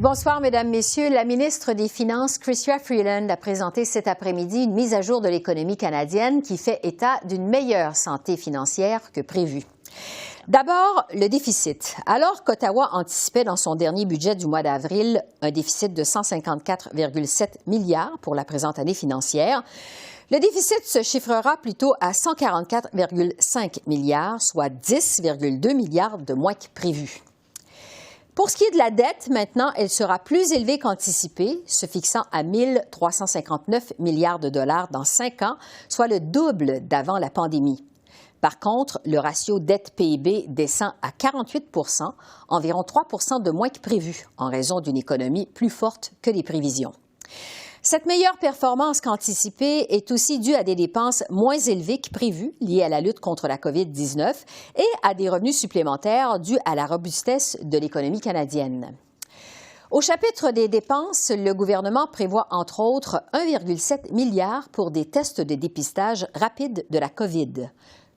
Bonsoir, Mesdames, Messieurs. La ministre des Finances, Chrystia Freeland, a présenté cet après-midi une mise à jour de l'économie canadienne qui fait état d'une meilleure santé financière que prévu. D'abord, le déficit. Alors qu'Ottawa anticipait dans son dernier budget du mois d'avril un déficit de 154,7 milliards pour la présente année financière, le déficit se chiffrera plutôt à 144,5 milliards, soit 10,2 milliards de moins que prévu. Pour ce qui est de la dette, maintenant, elle sera plus élevée qu'anticipée, se fixant à 1 359 milliards de dollars dans 5 ans, soit le double d'avant la pandémie. Par contre, le ratio dette-PIB descend à 48 %, environ 3 % de moins que prévu, en raison d'une économie plus forte que les prévisions. Cette meilleure performance qu'anticipée est aussi due à des dépenses moins élevées que prévues liées à la lutte contre la COVID-19 et à des revenus supplémentaires dus à la robustesse de l'économie canadienne. Au chapitre des dépenses, le gouvernement prévoit entre autres 1,7 milliard pour des tests de dépistage rapide de la COVID,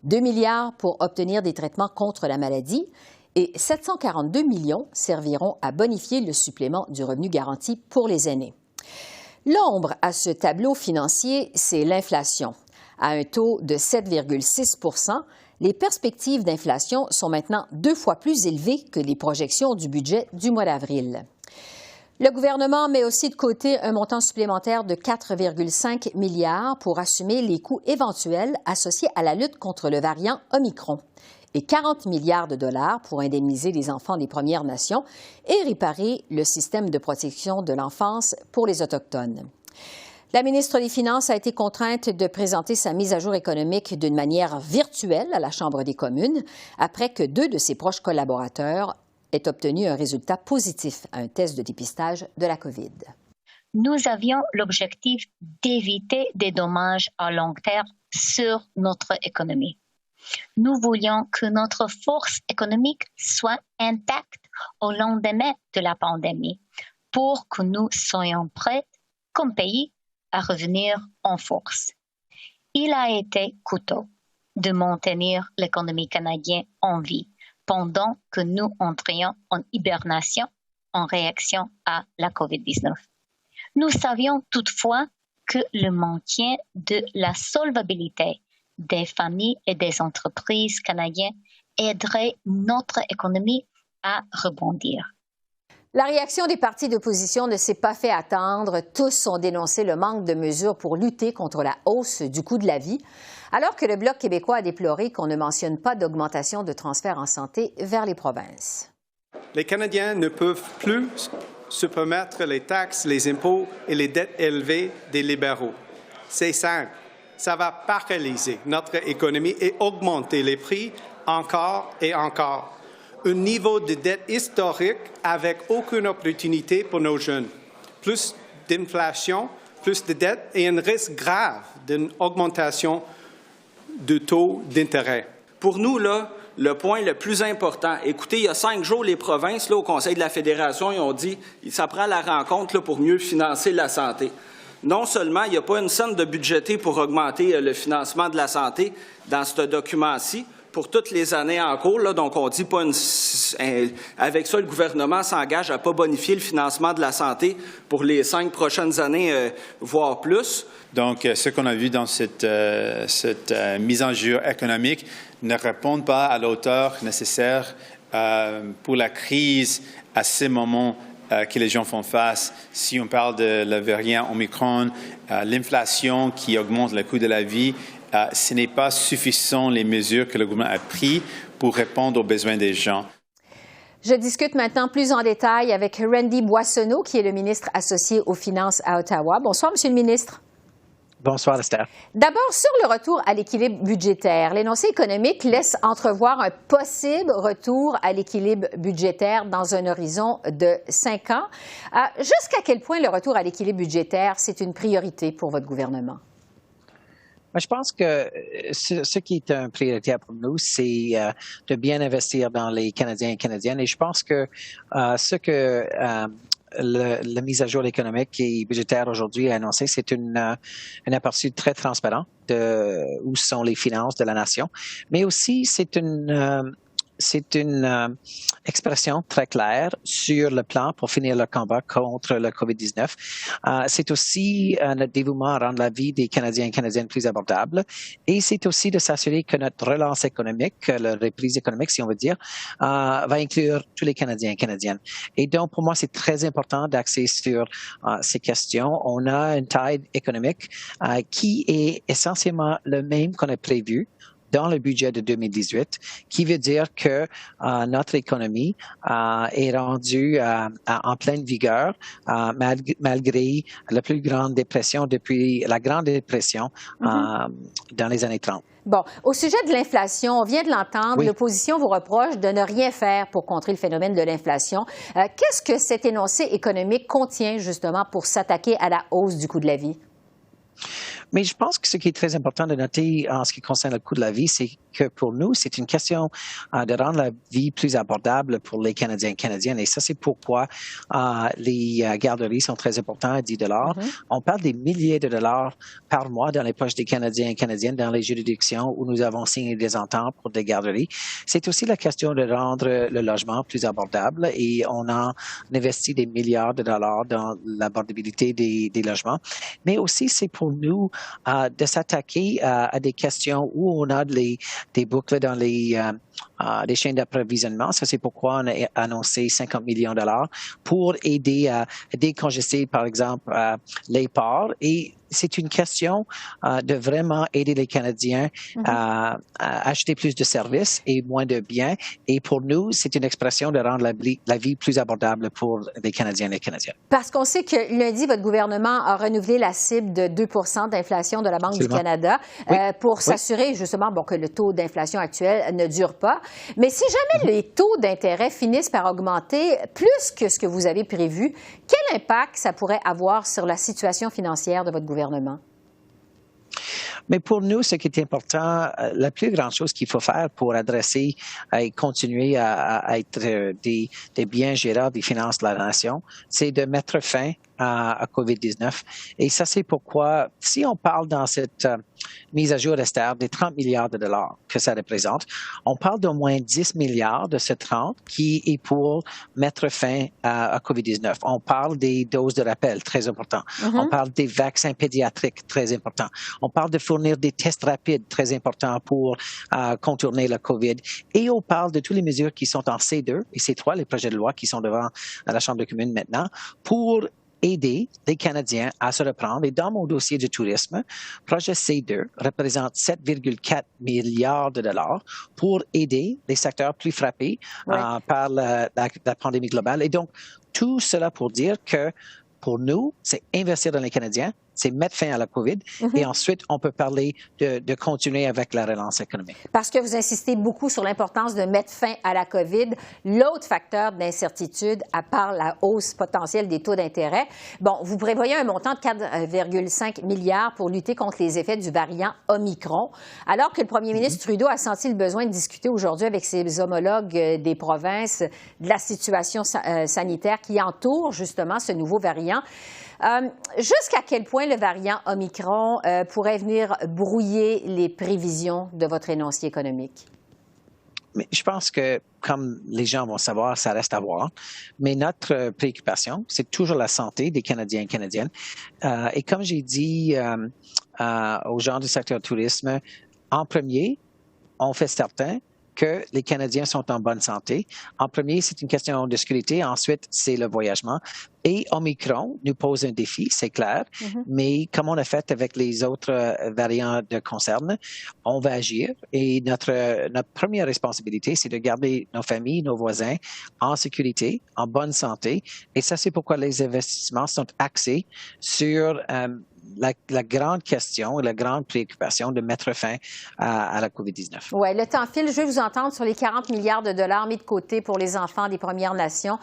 2 milliards pour obtenir des traitements contre la maladie et 742 millions serviront à bonifier le supplément du revenu garanti pour les aînés. L'ombre à ce tableau financier, c'est l'inflation. À un taux de 7,6 %, les perspectives d'inflation sont maintenant 2 fois plus élevées que les projections du budget du mois d'avril. Le gouvernement met aussi de côté un montant supplémentaire de 4,5 milliards pour assumer les coûts éventuels associés à la lutte contre le variant Omicron et 40 milliards de dollars pour indemniser les enfants des Premières Nations et réparer le système de protection de l'enfance pour les Autochtones. La ministre des Finances a été contrainte de présenter sa mise à jour économique d'une manière virtuelle à la Chambre des communes après que 2 de ses proches collaborateurs aient obtenu un résultat positif à un test de dépistage de la COVID. Nous avions l'objectif d'éviter des dommages à long terme sur notre économie. Nous voulions que notre force économique soit intacte au lendemain de la pandémie pour que nous soyons prêts, comme pays, à revenir en force. Il a été coûteux de maintenir l'économie canadienne en vie pendant que nous entrions en hibernation en réaction à la COVID-19. Nous savions toutefois que le maintien de la solvabilité des familles et des entreprises canadiennes aiderait notre économie à rebondir. La réaction des partis d'opposition ne s'est pas fait attendre. Tous ont dénoncé le manque de mesures pour lutter contre la hausse du coût de la vie, alors que le Bloc québécois a déploré qu'on ne mentionne pas d'augmentation de transferts en santé vers les provinces. Les Canadiens ne peuvent plus se permettre les taxes, les impôts et les dettes élevées des libéraux. C'est simple. Ça va paralyser notre économie et augmenter les prix encore et encore. Un niveau de dette historique avec aucune opportunité pour nos jeunes. Plus d'inflation, plus de dettes et un risque grave d'une augmentation du taux d'intérêt. Pour nous, là, le point le plus important, écoutez, il y a 5 jours, les provinces, là, au Conseil de la Fédération, ils ont dit que ça prend la rencontre là, pour mieux financer la santé. Non seulement il n'y a pas une scène de budgété pour augmenter le financement de la santé dans ce document-ci pour toutes les années en cours, là, donc on dit pas avec ça, le gouvernement s'engage à ne pas bonifier le financement de la santé pour les 5 prochaines années, voire plus. Donc, ce qu'on a vu dans cette mise en jeu économique ne répond pas à la hauteur nécessaire pour la crise à ces moments que les gens font face. Si on parle de la variant Omicron, l'inflation qui augmente le coût de la vie, ce n'est pas suffisant les mesures que le gouvernement a prises pour répondre aux besoins des gens. Je discute maintenant plus en détail avec Randy Boissonneau, qui est le ministre associé aux Finances à Ottawa. Bonsoir, Monsieur le ministre. Bonsoir, Esther. D'abord, sur le retour à l'équilibre budgétaire, l'énoncé économique laisse entrevoir un possible retour à l'équilibre budgétaire dans un horizon de 5 ans. Jusqu'à quel point le retour à l'équilibre budgétaire, c'est une priorité pour votre gouvernement? Je pense que ce qui est une priorité pour nous, c'est de bien investir dans les Canadiens et Canadiennes. Et je pense que ce que la mise à jour économique et budgétaire aujourd'hui a annoncé, c'est une aperçu très transparent de où sont les finances de la nation. Mais aussi, c'est c'est une expression très claire sur le plan pour finir le combat contre le COVID-19. C'est aussi notre dévouement à rendre la vie des Canadiens et Canadiennes plus abordable. Et c'est aussi de s'assurer que notre relance économique, la reprise économique, si on veut dire, va inclure tous les Canadiens et Canadiennes. Et donc, pour moi, c'est très important d'axer sur ces questions. On a une taille économique qui est essentiellement le même qu'on a prévu dans le budget de 2018, qui veut dire que notre économie est rendue en pleine vigueur malgré la plus grande dépression depuis la Grande Dépression dans les années 30. Bon, au sujet de l'inflation, on vient de l'entendre, Oui. L'opposition vous reproche de ne rien faire pour contrer le phénomène de l'inflation. Qu'est-ce que cet énoncé économique contient justement pour s'attaquer à la hausse du coût de la vie? Mais je pense que ce qui est très important de noter en ce qui concerne le coût de la vie, c'est que pour nous, c'est une question de rendre la vie plus abordable pour les Canadiens et Canadiennes. Et ça, c'est pourquoi les garderies sont très importantes à 10 On parle des milliers de dollars par mois dans les poches des Canadiens et Canadiennes dans les juridictions où nous avons signé des ententes pour des garderies. C'est aussi la question de rendre le logement plus abordable et on a investi des milliards de dollars dans l'abordabilité des logements. Mais aussi, c'est pour nous de s'attaquer à des questions où on a des boucles dans les chaînes d'approvisionnement. Ça, c'est pourquoi on a annoncé 50 millions de dollars pour aider à décongestionner, par exemple, les ports. Et c'est une question de vraiment aider les Canadiens à acheter plus de services et moins de biens. Et pour nous, c'est une expression de rendre la vie plus abordable pour les Canadiens et les Canadiennes. Parce qu'on sait que lundi, votre gouvernement a renouvelé la cible de 2 d'inflation de la Banque du Canada pour s'assurer justement que le taux d'inflation actuel ne dure pas. Mais si jamais les taux d'intérêt finissent par augmenter plus que ce que vous avez prévu, quel impact ça pourrait avoir sur la situation financière de votre gouvernement? Mais pour nous, ce qui est important, la plus grande chose qu'il faut faire pour adresser et continuer à être des bien gérants des finances de la nation, c'est de mettre fin à COVID-19. Et ça, c'est pourquoi, si on parle dans cette mise à jour restable des 30 milliards de dollars que ça représente, on parle d'au moins 10 milliards de ces 30 qui est pour mettre fin à COVID-19. On parle des doses de rappel, très important. On parle des vaccins pédiatriques, très important. On parle de fournir des tests rapides, très importants pour contourner la COVID. Et on parle de toutes les mesures qui sont en C2 et C3, les projets de loi qui sont devant la Chambre des communes maintenant, pour aider les Canadiens à se reprendre. Et dans mon dossier de tourisme, projet C2 représente 7,4 milliards de dollars pour aider les secteurs plus frappés par la pandémie globale. Et donc, tout cela pour dire que pour nous, c'est investir dans les Canadiens, c'est mettre fin à la COVID et ensuite, on peut parler de continuer avec la relance économique. Parce que vous insistez beaucoup sur l'importance de mettre fin à la COVID. L'autre facteur d'incertitude, à part la hausse potentielle des taux d'intérêt, vous prévoyez un montant de 4,5 milliards pour lutter contre les effets du variant Omicron, alors que le premier ministre Trudeau a senti le besoin de discuter aujourd'hui avec ses homologues des provinces de la situation sanitaire qui entoure justement ce nouveau variant. Jusqu'à quel point le variant Omicron pourrait venir brouiller les prévisions de votre énoncé économique? Mais je pense que, comme les gens vont savoir, ça reste à voir. Mais notre préoccupation, c'est toujours la santé des Canadiens et Canadiennes. Et comme j'ai dit aux gens du secteur tourisme, en premier, on fait certain que les Canadiens sont en bonne santé. En premier, c'est une question de sécurité. Ensuite, c'est le voyagement. Et Omicron nous pose un défi, c'est clair. Mais comme on a fait avec les autres variants de concerne, on va agir. Et notre première responsabilité, c'est de garder nos familles, nos voisins en sécurité, en bonne santé. Et ça, c'est pourquoi les investissements sont axés sur la grande question et la grande préoccupation de mettre fin à la COVID-19. Oui, le temps file. Je veux vous entendre sur les 40 milliards de dollars mis de côté pour les enfants des Premières Nations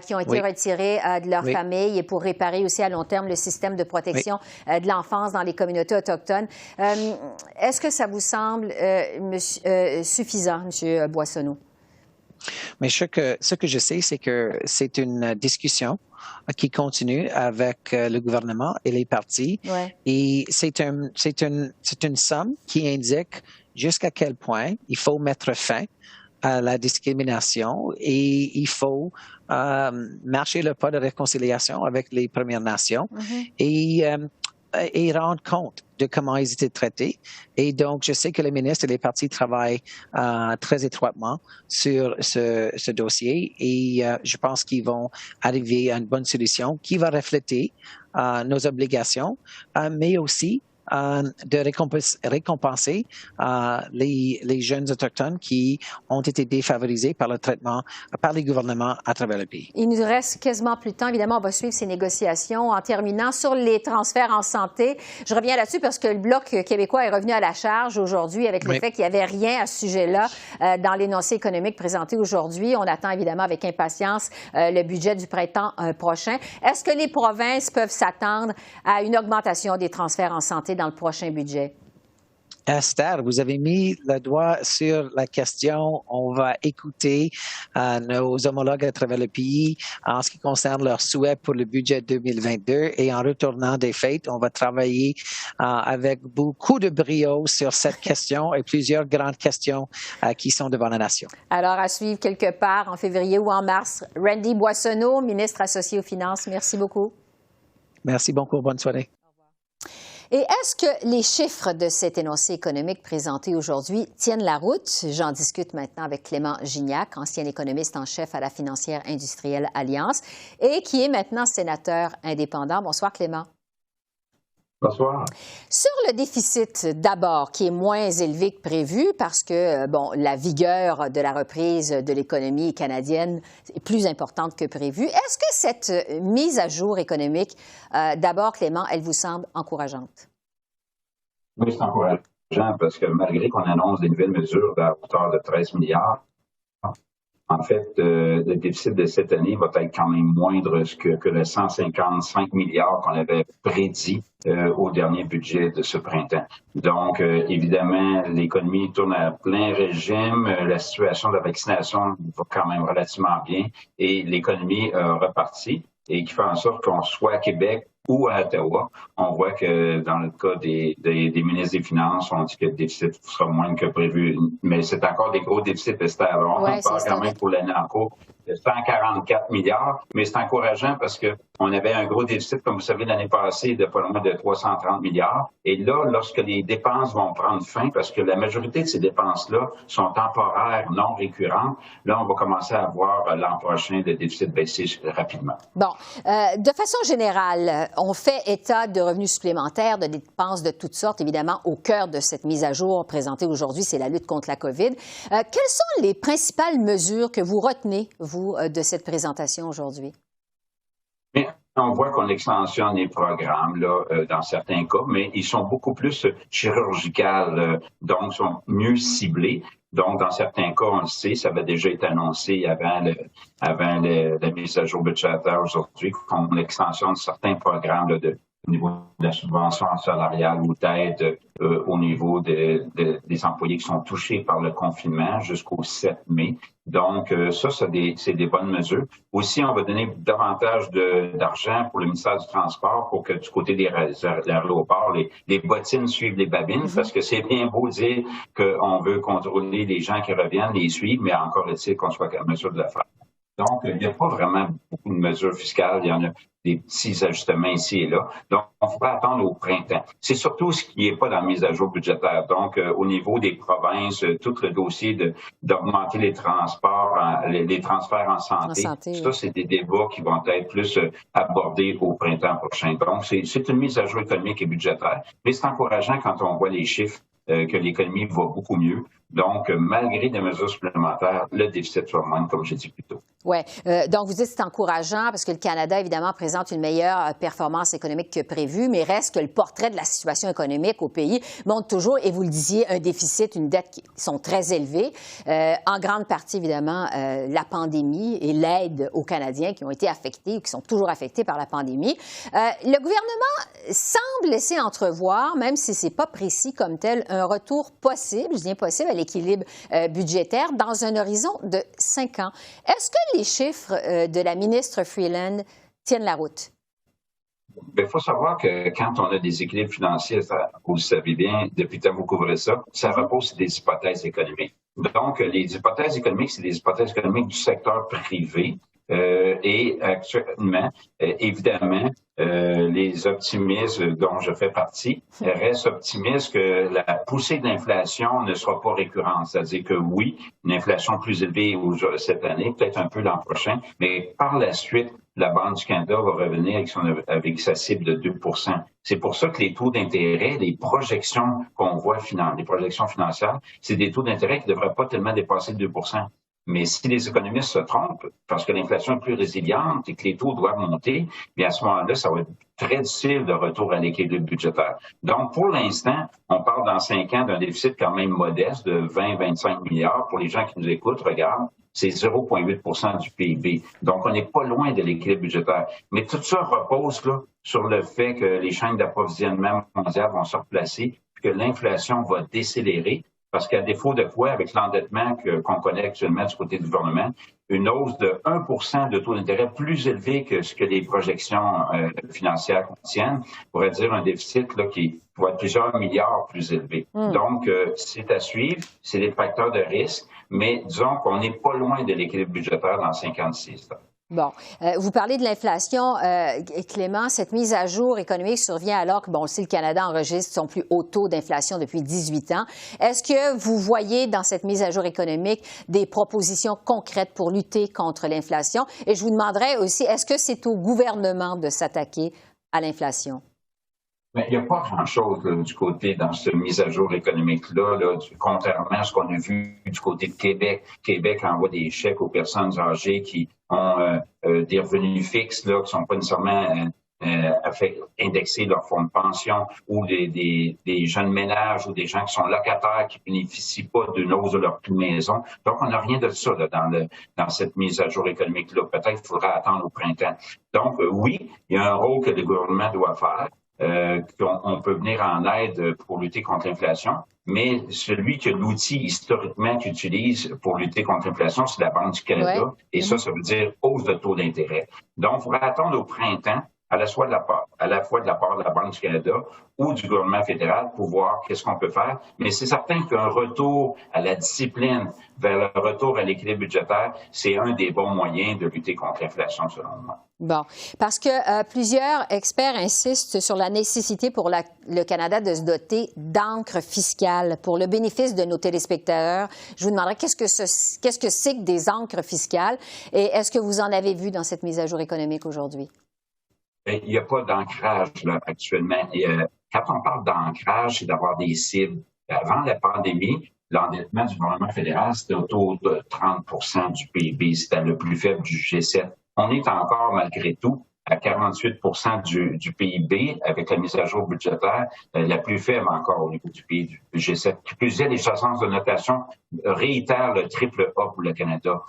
qui ont été retirés de leur famille et pour réparer aussi à long terme le système de protection de l'enfance dans les communautés autochtones. Est-ce que ça vous semble suffisant, M. Boissonneau? Mais ce que je sais, c'est que c'est une discussion qui continue avec le gouvernement et les partis. Et c'est une somme qui indique jusqu'à quel point il faut mettre fin à la discrimination et il faut marcher le pas de réconciliation avec les Premières Nations et rendre compte de comment ils étaient traités. Et donc, je sais que les ministres et les partis travaillent très étroitement sur ce dossier et je pense qu'ils vont arriver à une bonne solution qui va refléter nos obligations, mais aussi de récompenser les jeunes autochtones qui ont été défavorisés par le traitement par les gouvernements à travers le pays. Il nous reste quasiment plus de temps. Évidemment, on va suivre ces négociations. En terminant, sur les transferts en santé, je reviens là-dessus parce que le Bloc québécois est revenu à la charge aujourd'hui avec le fait qu'il n'y avait rien à ce sujet-là dans l'énoncé économique présenté aujourd'hui. On attend évidemment avec impatience le budget du printemps prochain. Est-ce que les provinces peuvent s'attendre à une augmentation des transferts en santé dans le prochain budget? Esther, vous avez mis le doigt sur la question. On va écouter nos homologues à travers le pays en ce qui concerne leurs souhaits pour le budget 2022 et en retournant des fêtes, on va travailler avec beaucoup de brio sur cette question et plusieurs grandes questions qui sont devant la nation. Alors, à suivre quelque part en février ou en mars. Randy Boissonneau, ministre associé aux Finances, merci beaucoup. Merci beaucoup. Bonne soirée. Et est-ce que les chiffres de cet énoncé économique présenté aujourd'hui tiennent la route? J'en discute maintenant avec Clément Gignac, ancien économiste en chef à la financière industrielle Alliance et qui est maintenant sénateur indépendant. Bonsoir Clément. Bonsoir. Sur le déficit, d'abord, qui est moins élevé que prévu parce que, la vigueur de la reprise de l'économie canadienne est plus importante que prévu. Est-ce que cette mise à jour économique, d'abord, Clément, elle vous semble encourageante? Oui, c'est encourageant parce que malgré qu'on annonce des nouvelles mesures à hauteur de 13 milliards, en fait, le déficit de cette année va être quand même moindre que les 155 milliards qu'on avait prédit au dernier budget de ce printemps. Donc, évidemment, l'économie tourne à plein régime. La situation de la vaccination va quand même relativement bien et l'économie repartit et qui fait en sorte qu'on soit à Québec ou à Ottawa, on voit que dans le cas des ministres des Finances, on dit que le déficit sera moins que prévu. Mais c'est encore des gros déficits, Esther. On parle quand même pour l'année en cours de 144 milliards, mais c'est encourageant parce que on avait un gros déficit, comme vous savez, l'année passée, de pas loin de 330 milliards. Et là, lorsque les dépenses vont prendre fin, parce que la majorité de ces dépenses-là sont temporaires, non récurrentes, là, on va commencer à voir l'an prochain le déficit baisser rapidement. Bon. De façon générale, on fait état de revenus supplémentaires, de dépenses de toutes sortes, évidemment, au cœur de cette mise à jour présentée aujourd'hui, c'est la lutte contre la COVID. Quelles sont les principales mesures que vous retenez, vous, de cette présentation aujourd'hui? On voit qu'on extensionne les programmes là, dans certains cas, mais ils sont beaucoup plus chirurgicaux, donc sont mieux ciblés. Donc, dans certains cas, on le sait, ça avait déjà été annoncé avant la mise à jour budgétaire aujourd'hui, qu'on extensionne certains programmes là, au niveau de la subvention salariale ou d'aide au niveau des employés qui sont touchés par le confinement jusqu'au 7 mai. Donc, ça, c'est des bonnes mesures. Aussi, on va donner davantage d'argent pour le ministère du Transport pour que du côté des aéroports, les bottines suivent les babines, parce que c'est bien beau dire qu'on veut contrôler les gens qui reviennent, les suivre, mais encore est-il qu'on soit en mesure de le faire. Donc, il n'y a pas vraiment beaucoup de mesures fiscales. Il y en a des petits ajustements ici et là. Donc, on ne faut pas attendre au printemps. C'est surtout ce qui n'est pas dans la mise à jour budgétaire. Donc, au niveau des provinces, tout le dossier d'augmenter les transports, les transferts en santé, ça, c'est des débats qui vont être plus abordés au printemps prochain. Donc, c'est une mise à jour économique et budgétaire. Mais c'est encourageant quand on voit les chiffres que l'économie va beaucoup mieux. Donc, malgré des mesures supplémentaires, le déficit soit moindre, comme j'ai dit plus tôt. Oui. Donc, vous dites que c'est encourageant parce que le Canada, évidemment, présente une meilleure performance économique que prévu, mais reste que le portrait de la situation économique au pays montre toujours, et vous le disiez, un déficit, une dette qui sont très élevées. En grande partie, évidemment, la pandémie et l'aide aux Canadiens qui ont été affectés ou qui sont toujours affectés par la pandémie. Le gouvernement semble laisser entrevoir, même si ce n'est pas précis comme tel, un retour possible, je dis possible, à l'équilibre budgétaire dans un horizon de 5 ans. Est-ce que les chiffres de la ministre Freeland tiennent la route? Il faut savoir que quand on a des équilibres financiers, vous le savez bien, depuis que vous couvrez ça, ça repose sur des hypothèses économiques. Donc, les hypothèses économiques, c'est des hypothèses économiques du secteur privé. Et actuellement, évidemment, les optimistes dont je fais partie restent optimistes que la poussée de l'inflation ne sera pas récurrente. C'est-à-dire que oui, une inflation plus élevée cette année, peut-être un peu l'an prochain, mais par la suite, la Banque du Canada va revenir avec sa cible de 2 %. C'est pour ça que les taux d'intérêt, les projections qu'on voit, les projections financières, c'est des taux d'intérêt qui ne devraient pas tellement dépasser 2 %. Mais si les économistes se trompent, parce que l'inflation est plus résiliente et que les taux doivent monter, bien à ce moment-là, ça va être très difficile de retour à l'équilibre budgétaire. Donc, pour l'instant, on parle dans 5 ans d'un déficit quand même modeste de 20-25 milliards. Pour les gens qui nous écoutent, regarde, c'est 0,8 % du PIB. Donc, on n'est pas loin de l'équilibre budgétaire. Mais tout ça repose là, sur le fait que les chaînes d'approvisionnement mondiales vont se replacer, puis que l'inflation va décélérer. Parce qu'à défaut de quoi, avec l'endettement qu'on connaît actuellement du côté du gouvernement, une hausse de 1 % de taux d'intérêt plus élevé que ce que les projections financières contiennent, pourrait dire un déficit là, qui pourrait être plusieurs milliards plus élevé. Donc, c'est à suivre, c'est des facteurs de risque, mais disons qu'on n'est pas loin de l'équilibre budgétaire dans 56 ans. Bon. Vous parlez de l'inflation, Clément. Cette mise à jour économique survient alors que, bon, si le Canada enregistre son plus haut taux d'inflation depuis 18 ans. Est-ce que vous voyez dans cette mise à jour économique des propositions concrètes pour lutter contre l'inflation? Et je vous demanderais aussi, est-ce que c'est au gouvernement de s'attaquer à l'inflation? Mais il n'y a pas grand-chose du côté dans cette mise à jour économique-là, contrairement à ce qu'on a vu du côté de Québec. Québec envoie des chèques aux personnes âgées qui ont des revenus fixes là, qui ne sont pas nécessairement indexer leur fonds de pension, ou des jeunes ménages ou des gens qui sont locataires qui bénéficient pas d'une hausse de leur prix de maison. Donc, on n'a rien de ça là, dans cette mise à jour économique-là. Peut-être qu'il faudra attendre au printemps. Donc, oui, il y a un rôle que le gouvernement doit faire. On peut venir en aide pour lutter contre l'inflation, mais celui qui a l'outil historiquement qu'il utilise pour lutter contre l'inflation, c'est la Banque du Canada, et ça veut dire hausse de taux d'intérêt. Donc, il faudra attendre au printemps, à la fois de la part de la Banque du Canada ou du gouvernement fédéral pour voir qu'est-ce qu'on peut faire. Mais c'est certain qu'un retour à la discipline, vers le retour à l'équilibre budgétaire, c'est un des bons moyens de lutter contre l'inflation, selon moi. Bon, parce que plusieurs experts insistent sur la nécessité pour le Canada de se doter d'encre fiscale. Pour le bénéfice de nos téléspectateurs, je vous demanderais qu'est-ce que c'est que des encres fiscales et est-ce que vous en avez vu dans cette mise à jour économique aujourd'hui? Il n'y a pas d'ancrage là, actuellement. Et, quand on parle d'ancrage, c'est d'avoir des cibles. Avant la pandémie, l'endettement du gouvernement fédéral, c'était autour de 30 % du PIB. C'était le plus faible du G7. On est encore, malgré tout, à 48 % du PIB, avec la mise à jour budgétaire, la plus faible encore au niveau du pays du G7. Qui plus est, les agences de notation réitèrent le triple A pour le Canada.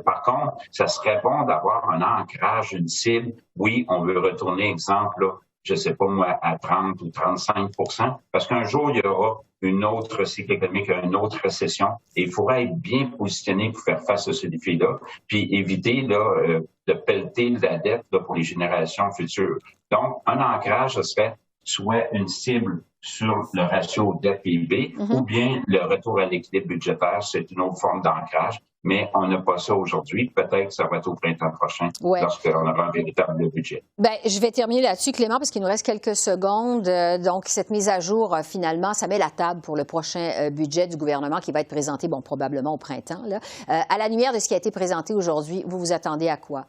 Par contre, ça serait bon d'avoir un ancrage, une cible. Oui, on veut retourner, exemple, là, je sais pas moi, à 30 ou 35 % parce qu'un jour, il y aura une autre cycle économique, une autre récession, et il faudra être bien positionné pour faire face à ce défi-là, puis éviter là, de pelleter la dette là, pour les générations futures. Donc, un ancrage, ce serait soit une cible sur le ratio dette-PIB ou bien le retour à l'équilibre budgétaire, c'est une autre forme d'ancrage. Mais on n'a pas ça aujourd'hui. Peut-être que ça va être au printemps prochain lorsqu'on aura un véritable budget. Bien, je vais terminer là-dessus, Clément, parce qu'il nous reste quelques secondes. Donc, cette mise à jour, finalement, ça met la table pour le prochain budget du gouvernement qui va être présenté, bon, probablement au printemps. Là. À la lumière de ce qui a été présenté aujourd'hui, vous vous attendez à quoi?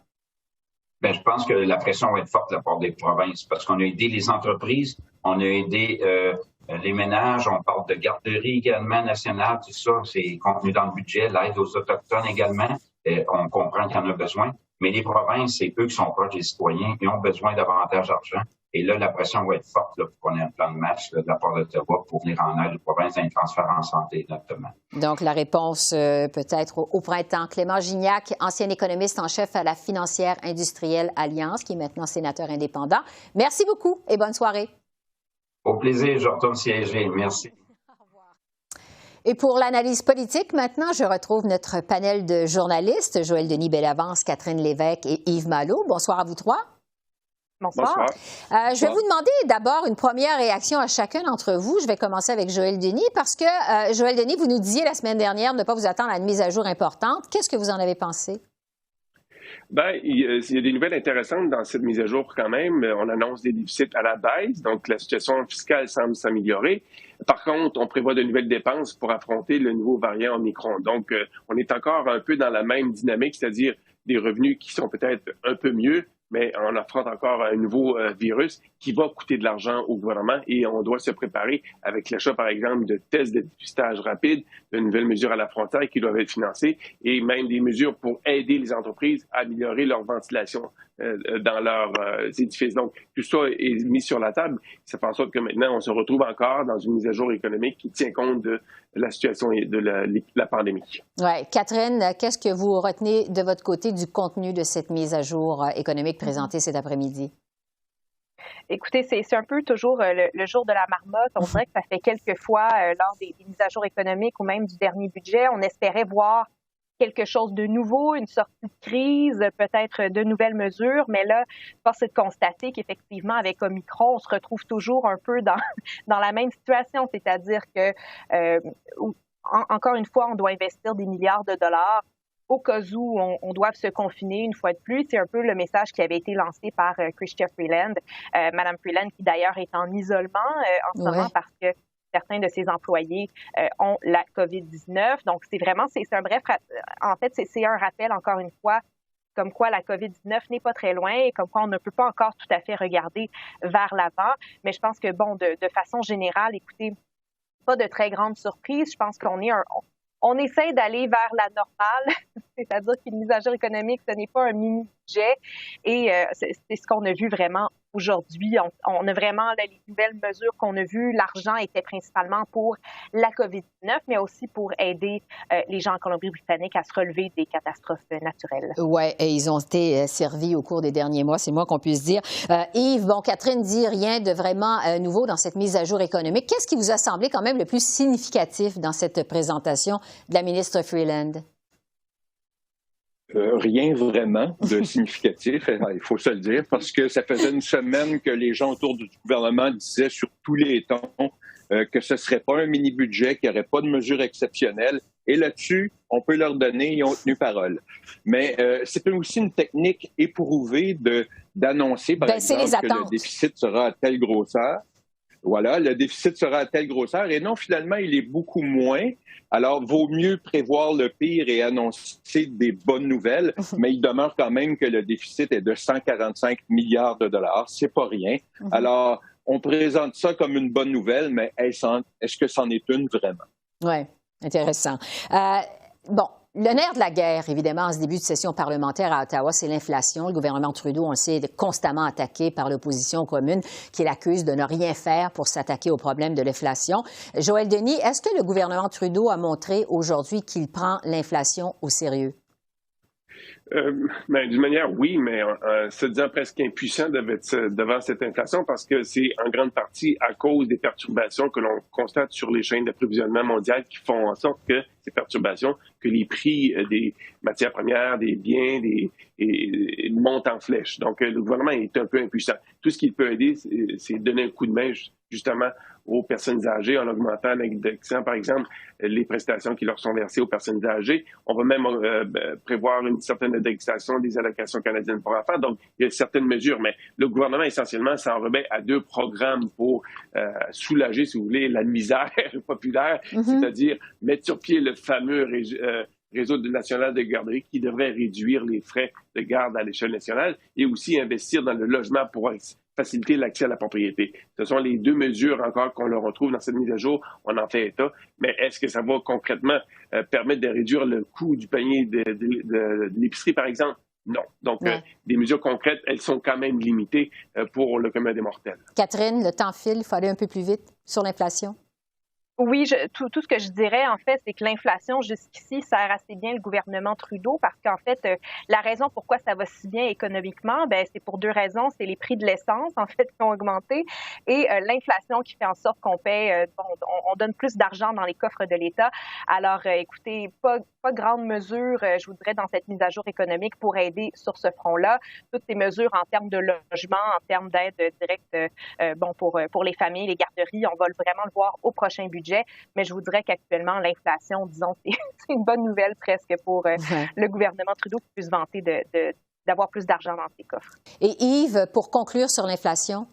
Bien, je pense que la pression va être forte de la part des provinces parce qu'on a aidé les entreprises, on a aidé les ménages, on parle de garderie également nationale, tout ça, c'est contenu dans le budget, l'aide aux Autochtones également, on comprend qu'il y en a besoin, mais les provinces, c'est eux qui sont proches des citoyens, ils ont besoin davantage d'argent. Et là, la pression va être forte là, pour qu'on ait un plan de match là, de la part d'Ottawa pour venir en aide aux provinces dans les transferts en santé, notamment. Donc, la réponse peut-être au printemps. Clément Gignac, ancien économiste en chef à la Financière Industrielle Alliance, qui est maintenant sénateur indépendant. Merci beaucoup et bonne soirée. Au plaisir, je retourne siéger. Merci. Au revoir. Et pour l'analyse politique, maintenant, je retrouve notre panel de journalistes, Joël Denis Bellavance, Catherine Lévesque et Yves Malo. Bonsoir à vous trois. Bonsoir. Je vais vous demander d'abord une première réaction à chacun d'entre vous. Je vais commencer avec Joël Denis parce que, Joël Denis, vous nous disiez la semaine dernière de ne pas vous attendre à une mise à jour importante. Qu'est-ce que vous en avez pensé? Bien, il y a des nouvelles intéressantes dans cette mise à jour quand même. On annonce des déficits à la baisse, donc la situation fiscale semble s'améliorer. Par contre, on prévoit de nouvelles dépenses pour affronter le nouveau variant Omicron. Donc, on est encore un peu dans la même dynamique, c'est-à-dire des revenus qui sont peut-être un peu mieux, mais on affronte encore un nouveau virus qui va coûter de l'argent au gouvernement et on doit se préparer avec l'achat, par exemple, de tests de dépistage rapide, de nouvelles mesures à la frontière qui doivent être financées et même des mesures pour aider les entreprises à améliorer leur ventilation dans leurs édifices. Donc, tout ça est mis sur la table. Ça fait en sorte que maintenant, on se retrouve encore dans une mise à jour économique qui tient compte de la situation de la pandémie. Oui. Catherine, qu'est-ce que vous retenez de votre côté du contenu de cette mise à jour économique présentée cet après-midi? Écoutez, c'est un peu toujours le jour de la marmotte. On dirait que ça fait quelques fois lors des mises à jour économiques ou même du dernier budget, on espérait voir quelque chose de nouveau, une sortie de crise, peut-être de nouvelles mesures. Mais là, force est de constater qu'effectivement, avec Omicron, on se retrouve toujours un peu dans la même situation. C'est-à-dire que, encore une fois, on doit investir des milliards de dollars au cas où on doit se confiner une fois de plus. C'est un peu le message qui avait été lancé par Chrystia Freeland. Madame Freeland, qui d'ailleurs est en isolement en ce moment parce que certains de ses employés ont la COVID-19. Donc, c'est un bref, en fait, c'est un rappel, encore une fois, comme quoi la COVID-19 n'est pas très loin et comme quoi on ne peut pas encore tout à fait regarder vers l'avant. Mais je pense que, bon, de façon générale, écoutez, pas de très grandes surprises. Je pense on essaie d'aller vers la normale, c'est-à-dire qu'une mise à jour économique, ce n'est pas un mini-budget. Et c'est ce qu'on a vu vraiment aujourd'hui. On a vraiment les nouvelles mesures qu'on a vues. L'argent était principalement pour la COVID-19, mais aussi pour aider les gens en Colombie-Britannique à se relever des catastrophes naturelles. Oui, et ils ont été servis au cours des derniers mois, c'est moins qu'on puisse dire. Yves, bon, Catherine dit rien de vraiment nouveau dans cette mise à jour économique. Qu'est-ce qui vous a semblé quand même le plus significatif dans cette présentation de la ministre Freeland? Rien vraiment de significatif, il faut se le dire, parce que ça faisait une semaine que les gens autour du gouvernement disaient sur tous les tons que ce ne serait pas un mini-budget, qu'il n'y aurait pas de mesures exceptionnelles. Et là-dessus, on peut leur donner, ils ont tenu parole. Mais c'est aussi une technique éprouvée d'annoncer, par exemple, que le déficit sera à telle grosseur. Voilà, le déficit sera à telle grosseur. Et non, finalement, il est beaucoup moins. Alors, vaut mieux prévoir le pire et annoncer des bonnes nouvelles, mais il demeure quand même que le déficit est de 145 milliards de dollars. C'est pas rien. Alors, on présente ça comme une bonne nouvelle, mais est-ce que c'en est une vraiment? Oui, intéressant. Bon. Le nerf de la guerre, évidemment, en ce début de session parlementaire à Ottawa, c'est l'inflation. Le gouvernement Trudeau, on le sait, est constamment attaqué par l'opposition commune qui l'accuse de ne rien faire pour s'attaquer au problème de l'inflation. Joël Denis, est-ce que le gouvernement Trudeau a montré aujourd'hui qu'il prend l'inflation au sérieux? D'une manière, oui, mais se disant presque impuissant devant cette inflation parce que c'est en grande partie à cause des perturbations que l'on constate sur les chaînes d'approvisionnement mondiales qui font en sorte que ces perturbations, que les prix des matières premières, des biens, montent en flèche. Donc, le gouvernement est un peu impuissant. Tout ce qu'il peut aider, c'est donner un coup de main, justement, aux personnes âgées en augmentant, en indexant, par exemple, les prestations qui leur sont versées aux personnes âgées. On va même prévoir une certaine indexation des allocations canadiennes pour enfants. Donc, il y a certaines mesures, mais le gouvernement, essentiellement, s'en remet à deux programmes pour soulager, si vous voulez, la misère populaire, c'est-à-dire mettre sur pied le fameux réseau national de garderie qui devrait réduire les frais de garde à l'échelle nationale et aussi investir dans le logement pour faciliter l'accès à la propriété. Ce sont les deux mesures encore qu'on le retrouve dans cette mise à jour. On en fait état. Mais est-ce que ça va concrètement permettre de réduire le coût du panier de l'épicerie, par exemple? Non. Donc, des mesures concrètes, elles sont quand même limitées pour le commun des mortels. Catherine, le temps file. Il faut aller un peu plus vite sur l'inflation. Oui, tout ce que je dirais, en fait, c'est que l'inflation, jusqu'ici, sert assez bien le gouvernement Trudeau parce qu'en fait, la raison pourquoi ça va si bien économiquement, ben c'est pour deux raisons. C'est les prix de l'essence, en fait, qui ont augmenté et l'inflation qui fait en sorte qu'on paie, on donne plus d'argent dans les coffres de l'État. Alors, écoutez, pas grande mesure, je vous dirais, dans cette mise à jour économique pour aider sur ce front-là. Toutes ces mesures en termes de logement, en termes d'aide directe, pour les familles, les garderies, on va vraiment le voir au prochain budget. Mais je vous dirais qu'actuellement, l'inflation, disons, c'est une bonne nouvelle presque pour le gouvernement Trudeau qui puisse vanter d'avoir plus d'argent dans ses coffres. Et Yves, pour conclure sur l'inflation?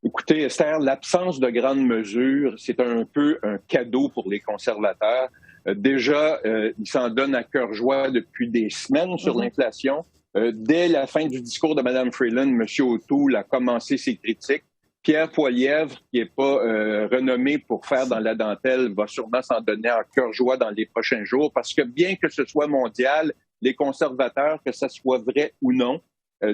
Écoutez, Esther, l'absence de grandes mesures, c'est un peu un cadeau pour les conservateurs. Déjà, ils s'en donnent à cœur joie depuis des semaines sur l'inflation. Dès la fin du discours de Mme Freeland, M. O'Toole a commencé ses critiques. Pierre Poilievre, qui n'est pas renommé pour faire dans la dentelle, va sûrement s'en donner à cœur joie dans les prochains jours parce que bien que ce soit mondial, les conservateurs, que ça soit vrai ou non,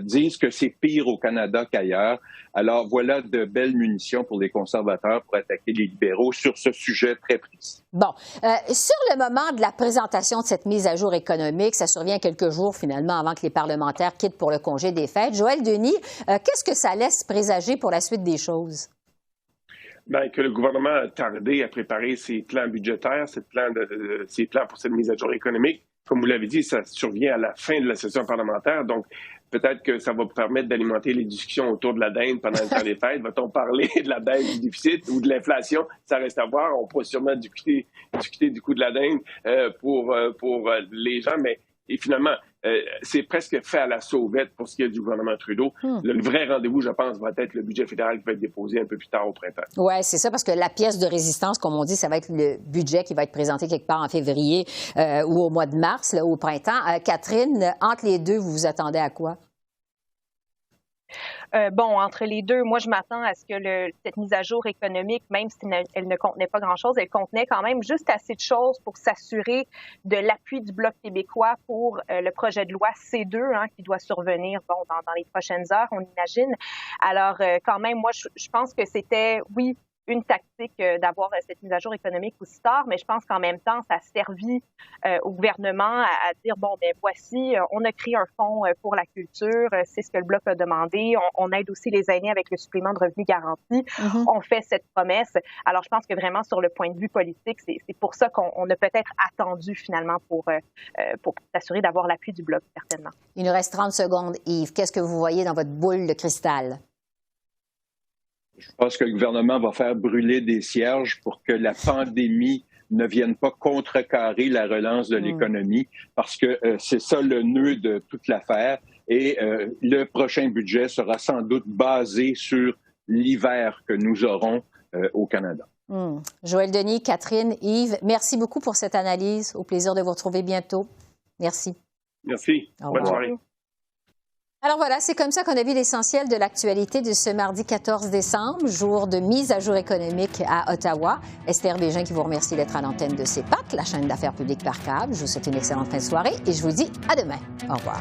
disent que c'est pire au Canada qu'ailleurs. Alors voilà de belles munitions pour les conservateurs pour attaquer les libéraux sur ce sujet très précis. Bon, sur le moment de la présentation de cette mise à jour économique, ça survient quelques jours finalement avant que les parlementaires quittent pour le congé des fêtes. Joël Denis, qu'est-ce que ça laisse présager pour la suite des choses? Bien, que le gouvernement a tardé à préparer ses plans budgétaires, ses plans pour cette mise à jour économique. Comme vous l'avez dit, ça survient à la fin de la session parlementaire, donc peut-être que ça va permettre d'alimenter les discussions autour de la dinde pendant le temps des fêtes. Va-t-on parler de la dinde du déficit ou de l'inflation? Ça reste à voir. On pourra sûrement discuter du coût de la dinde pour les gens, mais et finalement, c'est presque fait à la sauvette pour ce qui est du gouvernement Trudeau. Le vrai rendez-vous, je pense, va être le budget fédéral qui va être déposé un peu plus tard au printemps. Oui, c'est ça, parce que la pièce de résistance, comme on dit, ça va être le budget qui va être présenté quelque part en février ou au mois de mars, là, au printemps. Catherine, entre les deux, vous vous attendez à quoi? Entre les deux, moi, je m'attends à ce que cette mise à jour économique, même si elle ne contenait pas grand-chose, elle contenait quand même juste assez de choses pour s'assurer de l'appui du Bloc québécois pour le projet de loi C2 qui doit survenir dans les prochaines heures, on imagine. Alors, quand même, moi, je pense que c'était, oui, une tactique d'avoir cette mise à jour économique aussi tard, mais je pense qu'en même temps, ça a servi au gouvernement à dire, voici, on a créé un fonds pour la culture, c'est ce que le Bloc a demandé, on aide aussi les aînés avec le supplément de revenu garanti, on fait cette promesse. Alors, je pense que vraiment, sur le point de vue politique, c'est pour ça qu'on a peut-être attendu finalement pour s'assurer d'avoir l'appui du Bloc, certainement. Il nous reste 30 secondes, Yves. Qu'est-ce que vous voyez dans votre boule de cristal? Je pense que le gouvernement va faire brûler des cierges pour que la pandémie ne vienne pas contrecarrer la relance de l'économie, parce que c'est ça le nœud de toute l'affaire. Et le prochain budget sera sans doute basé sur l'hiver que nous aurons au Canada. Joël Denis, Catherine, Yves, merci beaucoup pour cette analyse. Au plaisir de vous retrouver bientôt. Merci. Merci. Bonne soirée. Alors voilà, c'est comme ça qu'on a vu l'essentiel de l'actualité de ce mardi 14 décembre, jour de mise à jour économique à Ottawa. Esther Bégin qui vous remercie d'être à l'antenne de CEPAC, la chaîne d'affaires publiques par câble. Je vous souhaite une excellente fin de soirée et je vous dis à demain. Au revoir.